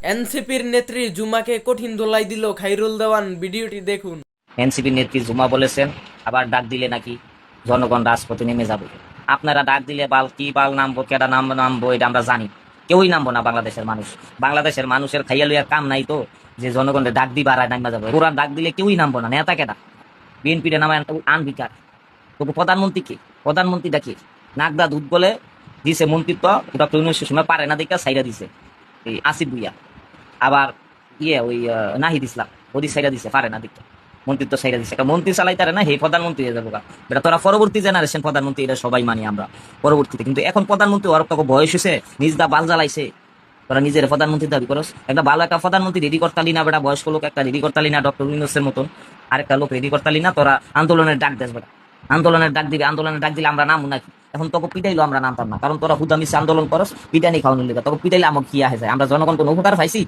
এনসিপির নেত্রী জুমাকে কঠিন দোলাই দিল খাইরুল দেওয়ান, ভিডিওটি দেখুন। এনসিপি নেত্রী জুমা বলেছেন, আবার ডাক দিলে নাকি জনগণ রাজপথে নেমে যাবে। আপনারা ডাক দিলে বাল কি বাল নামবো, কেডা নামবো এটা আমরা জানি। কেউই নামবো না বাংলাদেশের মানুষ। বাংলাদেশের মানুষের খাইয়া লইয়া কাম নাই তো যে জনগণের ডাক দিবা আর নামা যাবে। ওরা ডাক দিলে কেউই নামবো না। নেতা কেডা? বিএনপির নামে আনবিকার। তবু প্রধানমন্ত্রী কি? প্রধানমন্ত্রীটা কি? নাগদা দুধ বলে দিছে মন্ত্রিত্ব, ডক্টর ইউনূসের সময় পারে না দেখা সাইরা দিছে এই আসিফ ভুইয়া। আবার ওই নাহিদ ইসলাম ওদি সাইরা দিছে, পারে না দেখা মন্ত্রিত্ব সাইরা দিছে। একটা মন্ত্রী চালাইতারে না, হে প্রধানমন্ত্রী হয়ে যাবো। এটা তোরা পরবর্তী জেনারেশন প্রধানমন্ত্রী, এটা সবাই মানি আমরা পরবর্তীতে। কিন্তু এখন প্রধানমন্ত্রী ওর তোকে বয়স হয়েছে, নিজ দা বাল জ্বালাইছে, তোরা নিজের প্রধানমন্ত্রী দাবি করস। একটা ভালো একটা প্রধানমন্ত্রী রেডি করতালি না বেটা, বয়স্ক লোক একটা রেডি করতালি না, ডক্টর ইউনূসের মতন আরেকটা লোক রেডি করতালি না। তোরা আন্দোলনের ডাক দেস বেটা, আন্দোলনের ডাক দিবে। আন্দোলনের ডাক দিলে আমরা নামু নাকি? এখন তোকে পিটাইলো আমরা নামতাম না, কারণ তোরা হুদামিছে আন্দোলন করস, পিটানি খাওয়ানোর লিগে। তোকে পিটাইলে আমার কি আহে যায়? আমরা জনগণ কোনো উপকার পাইছি?